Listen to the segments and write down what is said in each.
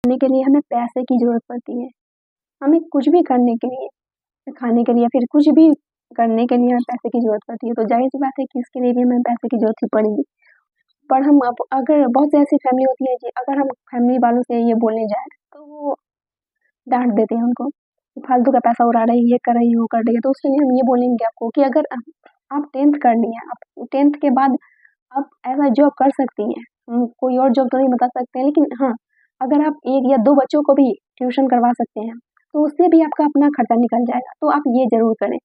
खाने के लिए हमें पैसे की ज़रूरत पड़ती है। हमें कुछ भी करने के लिए, खाने के लिए या फिर कुछ भी करने के लिए हमें पैसे की ज़रूरत पड़ती है, तो ज़ाहिर-सी बात है कि इसके लिए भी हमें पैसे की ज़रूरत ही पड़ेगी। पर हम अब अगर बहुत सी ऐसी फैमिली होती है कि अगर हम फैमिली वालों से ये बोलने जाएँ, तो वो डाँट देते हैं उनको कि फालतू का पैसा उड़ा रही है, ये कर रही है, वो कर रही है। तो उसके लिए हम ये बोलेंगे आपको कि अगर आप 10th कर ली हैं, आप 10th के बाद आप ऐसा जॉब कर सकती हैं। कोई और जॉब तो नहीं बता सकते हैं, लेकिन हाँ, अगर आप 1 या 2 बच्चों को भी ट्यूशन करवा सकते हैं, तो उससे भी आपका अपना खर्चा निकल जाएगा। तो आप ये ज़रूर करें,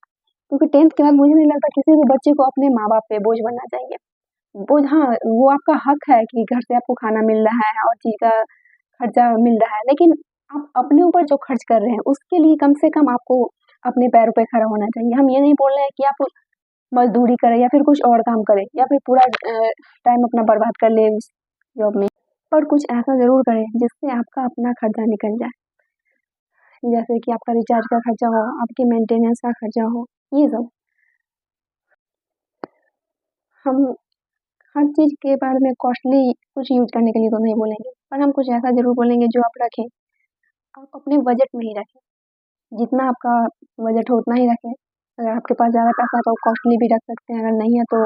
क्योंकि 10th के बाद मुझे नहीं लगता किसी भी बच्चे को अपने माँ-बाप पे बोझ बनना चाहिए। बोझ हाँ, वो आपका हक है कि घर से आपको खाना मिल रहा है और चीज़ का खर्चा मिल रहा है, लेकिन आप अपने ऊपर जो खर्च कर रहे हैं, उसके लिए कम से कम आपको अपने पैरों पे खड़ा होना चाहिए। हम ये नहीं बोल रहे हैं कि आप मज़दूरी करें या फिर कुछ और काम करें या फिर पूरा टाइम अपना बर्बाद कर लें उस जॉब में। पर कुछ ऐसा ज़रूर करें जिससे आपका अपना खर्चा निकल जाए। जैसे कि आपका रिचार्ज का खर्चा हो, आपके मेंटेनेंस का खर्चा हो, ये सब। हम हर चीज़ के बारे में कॉस्टली कुछ यूज़ करने के लिए तो नहीं बोलेंगे, पर हम कुछ ऐसा ज़रूर बोलेंगे जो आप रखें। आप अपने बजट में ही रखें। जितना आपका बजट हो उतना ही रखें। अगर आपके पास ज़्यादा पैसा है तो कॉस्टली भी रख सकते हैं, अगर नहीं है तो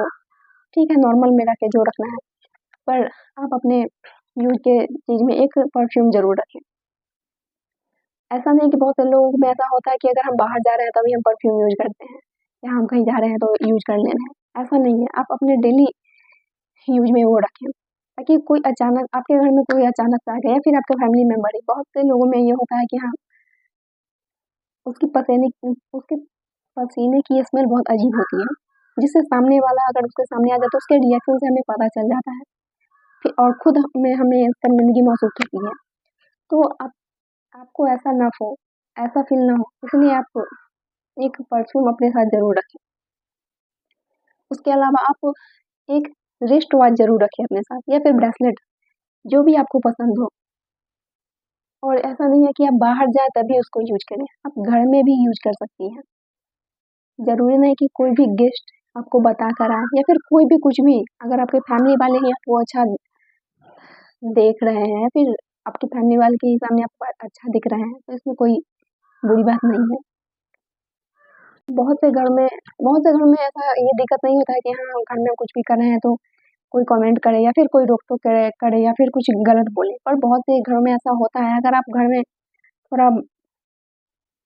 ठीक है नॉर्मल में रखें जो रखना है। पर आप अपने यूज़ के चीज़ में एक परफ्यूम ज़रूर रखें। ऐसा नहीं कि बहुत से लोगों में ऐसा होता है कि अगर हम बाहर जा रहे हैं तभी हम परफ्यूम यूज़ करते हैं या हम कहीं जा रहे हैं तो यूज़ कर ले रहे हैं। ऐसा नहीं है, आप अपने डेली यूज़ में वो रखें। ताकि कोई अचानक आपके घर में कोई अचानक से आ गया या फिर आपके फैमिली मेंबर ही, बहुत से लोगों में ये होता है कि हाँ, उसके पसीने की स्मेल बहुत अजीब होती है, जिससे सामने वाला अगर उसके सामने आ जाए तो उसके रिएक्शन से हमें पता चल जाता है। फिर और खुद में हमें शर्मिंदगी महसूस होती है। तो आपको ऐसा ना हो, ऐसा फ़ील ना हो, इसलिए आप एक परफ्यूम अपने साथ ज़रूर रखें। उसके अलावा आप एक रिस्ट वॉच ज़रूर रखें अपने साथ या फिर ब्रेसलेट, जो भी आपको पसंद हो। और ऐसा नहीं है कि आप बाहर जाएँ तभी उसको यूज़ करें, आप घर में भी यूज़ कर सकती हैं। ज़रूरी नहीं कि कोई भी गेस्ट आपको बता कर आए या फिर कोई भी कुछ भी, अगर आपके फैमिली वाले ही आपको अच्छा देख रहे हैं या फिर आपके फैमिली वाले के ही सामने आप अच्छा दिख रहे हैं, तो इसमें कोई बुरी बात नहीं है। बहुत से घर में ऐसा ये दिक्कत नहीं होता है कि हाँ, घर में कुछ भी कर रहे हैं तो कोई कमेंट करे या फिर कोई रोक-टोक करे या फिर कुछ गलत बोले। पर बहुत से घरों में ऐसा होता है, अगर आप घर में थोड़ा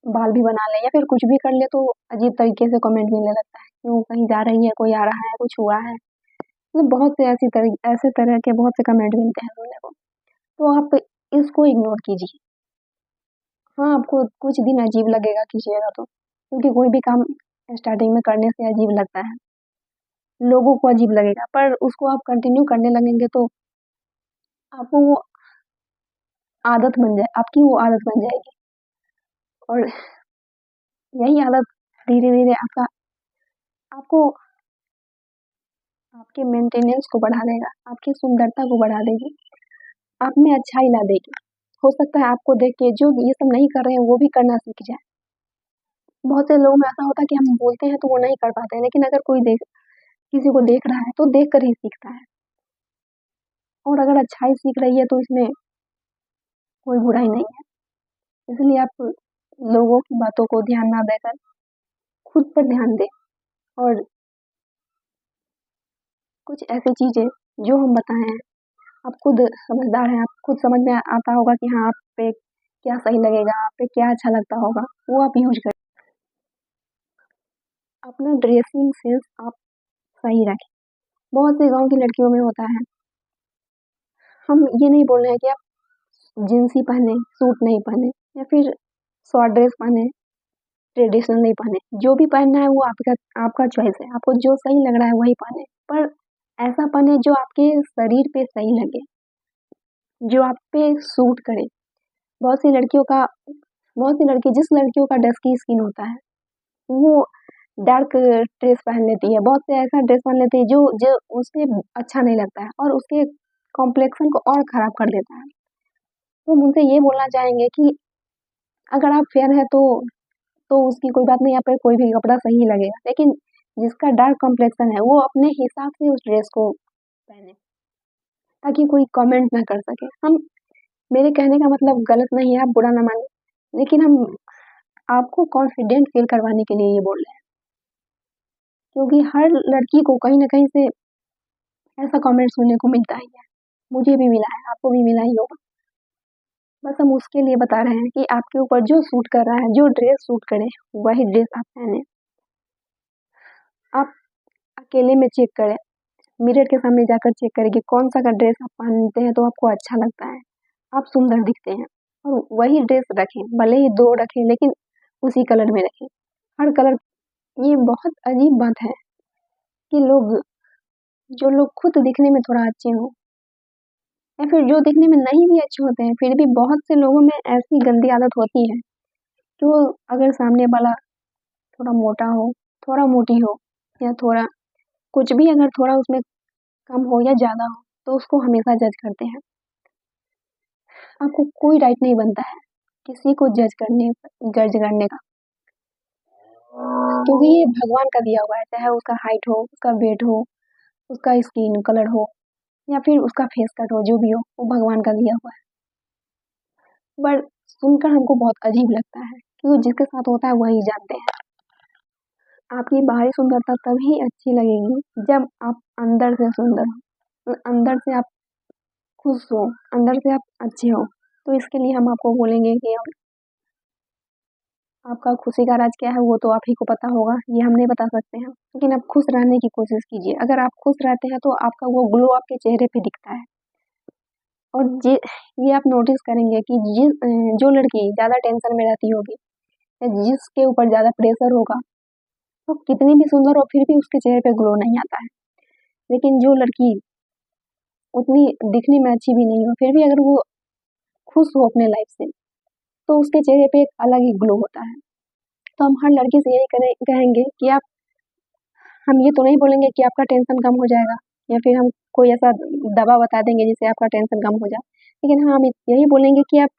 बाल भी बना लें या फिर कुछ भी कर लें तो अजीब तरीके से कमेंट मिलने लगता है, क्यों कहीं जा रही है, कोई आ रहा है, कुछ हुआ है। मतलब बहुत से ऐसे तरह के बहुत से कमेंट मिलते हैं सुनने को। तो आप इसको इग्नोर कीजिए। हाँ, आपको कुछ दिन अजीब लगेगा कीजिएगा तो, क्योंकि कोई भी काम स्टार्टिंग में करने से अजीब लगता है। लोगों को अजीब लगेगा, पर उसको आप कंटिन्यू करने लगेंगे तो आपको वो आपकी वो आदत बन जाएगी। और यही आदत धीरे-धीरे आपको आपके मेंटेनेंस को बढ़ा देगा, आपकी सुंदरता को बढ़ा देगी, आप में अच्छाई ला देगी। हो सकता है आपको देख के जो ये सब नहीं कर रहे हैं वो भी करना सीख जाए। बहुत से लोगों में ऐसा होता है कि हम बोलते हैं तो वो नहीं कर पाते हैं, लेकिन अगर किसी को देख रहा है तो देख कर ही सीखता है। और अगर अच्छाई सीख रही है तो इसमें कोई बुराई नहीं है। इसलिए आप लोगों की बातों को ध्यान ना देकर खुद पर ध्यान दें और कुछ ऐसी चीज़ें जो हम बताए हैं, आप खुद समझदार हैं, आप खुद समझ में आता होगा कि हाँ, आप पे क्या सही लगेगा, आप पे क्या अच्छा लगता होगा, वो आप यूज़ करें। अपना ड्रेसिंग सेंस आप सही रखें। बहुत से गाँव की लड़कियों में होता है, हम ये नहीं बोल रहे हैं कि आप जीन्स ही पहने, सूट नहीं पहने या फिर शॉर्ट ड्रेस पहने, ट्रेडिशनल नहीं पहने। जो भी पहनना है वो आपका आपका चॉइस है, आपको जो सही लग रहा है वही पहने। पर ऐसा पहने जो आपके शरीर पे सही लगे, जो आप पे सूट करे। बहुत सी लड़कियों का बहुत सी लड़की जिस लड़कियों का डस्की स्किन होता है, वो डार्क ड्रेस पहन लेती है, बहुत से ऐसा ड्रेस पहन लेती है जो जो उसपे अच्छा नहीं लगता है और उसके कॉम्प्लेक्शन को और खराब कर देता है। तो हम उनसे ये बोलना चाहेंगे कि अगर आप फेयर हैं तो उसकी कोई बात नहीं, आप पे कोई भी कपड़ा सही लगेगा। लेकिन जिसका डार्क कॉम्प्लेक्शन है वो अपने हिसाब से उस ड्रेस को पहने, ताकि कोई कमेंट ना कर सके। हम मेरे कहने का मतलब गलत नहीं है, आप बुरा ना मानें, लेकिन हम आपको कॉन्फिडेंट फ़ील करवाने के लिए ये बोल रहे हैं। क्योंकि हर लड़की को कहीं न कहीं से ऐसा कमेंट सुनने को मिलता ही है। मुझे भी मिला है, आपको भी मिला ही होगा। बस हम उसके लिए बता रहे हैं कि आपके ऊपर जो सूट कर रहा है, जो ड्रेस सूट करे, वही ड्रेस आप पहने। आप अकेले में चेक करें, मिरर के सामने जाकर चेक करें कि कौन-सा का ड्रेस आप पहनते हैं तो आपको अच्छा लगता है, आप सुंदर दिखते हैं और वही ड्रेस रखें, भले ही 2 रखें लेकिन उसी कलर में रखें। हर कलर ये बहुत अजीब बात है कि जो लोग खुद दिखने में थोड़ा अच्छे हों या फिर जो दिखने में नहीं भी अच्छे होते हैं, फिर भी बहुत से लोगों में ऐसी गंदी आदत होती है, कि वो अगर सामने वाला थोड़ा मोटा हो, थोड़ा मोटी हो या थोड़ा कुछ भी अगर थोड़ा उसमें कम हो या ज़्यादा हो, तो उसको हमेशा जज करते हैं। आपको कोई राइट नहीं बनता है, किसी को जज करने का। क्योंकि ये भगवान का दिया हुआ है, चाहे उसका हाइट हो, उसका वेट हो, उसका स्किन कलर हो या फिर उसका फेस कट हो, जो भी हो, वो भगवान का दिया हुआ है। पर सुनकर हमको बहुत अजीब लगता है, क्योंकि जिसके साथ होता है वही जानते हैं। आपकी बाहरी सुंदरता तभी अच्छी लगेगी, जब आप अंदर से सुंदर हो, अंदर से आप खुश हो, अंदर से आप अच्छे हो। तो इसके लिए हम आपको बोलेंगे कि आपका खुशी का राज क्या है वो तो आप ही को पता होगा, ये हम नहीं बता सकते हैं। लेकिन आप खुश रहने की कोशिश कीजिए, अगर आप खुश रहते हैं तो आपका वो ग्लो आपके चेहरे पे दिखता है। और ये आप नोटिस करेंगे कि जो लड़की ज़्यादा टेंशन में रहती होगी या जिसके ऊपर ज़्यादा प्रेशर होगा, वो कितनी भी सुंदर हो फिर भी उसके चेहरे पे ग्लो नहीं आता है। लेकिन जो लड़की उतनी दिखने में अच्छी भी नहीं हो, फिर भी अगर वो खुश हो अपने लाइफ से, तो उसके चेहरे पे एक अलग ही ग्लो होता है। तो हम हर लड़की से यही कहेंगे कि हम ये तो नहीं बोलेंगे कि आपका टेंशन कम हो जाएगा या फिर हम कोई ऐसा दवा बता देंगे जिससे आपका टेंशन कम हो जाए। लेकिन हाँ, हम यही बोलेंगे कि आप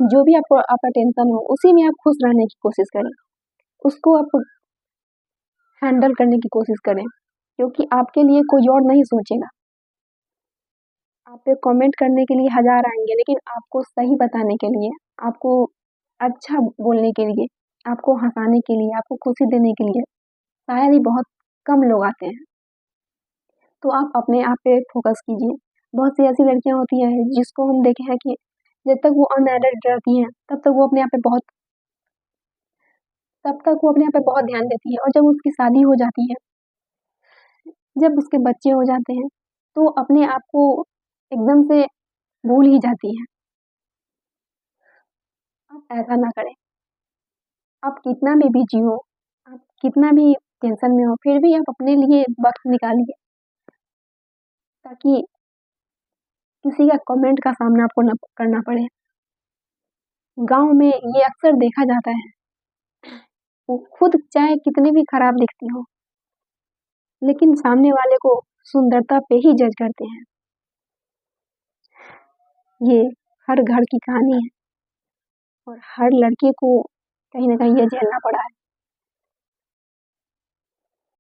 जो भी आपको आपका टेंशन हो, उसी में आप खुश रहने की कोशिश करें। उसको आप हैंडल करने की कोशिश करें, क्योंकि आपके लिए कोई और नहीं सोचेगा। आप पे कमेंट करने के लिए हज़ार आएँगे, लेकिन आपको सही बताने के लिए, आपको अच्छा बोलने के लिए, आपको हँसाने के लिए, आपको खुशी देने के लिए शायद ही बहुत कम लोग आते हैं। तो आप अपने आप पे फ़ोकस कीजिए। बहुत सी ऐसी लड़कियाँ होती हैं जिसको हम देखे हैं कि जब तक वो अनमैरिड रहती हैं, तब तक वो अपने आप पे बहुत ध्यान देती है और जब उसकी शादी हो जाती है, जब उसके बच्चे हो जाते हैं, तो अपने आप को एकदम से भूल ही जाती हैं। आप ऐसा ना करें। आप कितना भी बिज़ी हो, आप कितना भी टेंशन में हो, फिर भी आप अपने लिए वक़्त निकालिए, ताकि किसी का कमेंट का सामना आपको ना करना पड़े। गाँव में ये अक्सर देखा जाता है, वो खुद चाहे कितनी भी खराब दिखती हो, लेकिन सामने वाले को सुंदरता पे ही जज करते हैं। ये हर घर की कहानी है और हर लड़के को कहीं न कहीं ये झेलना पड़ा है।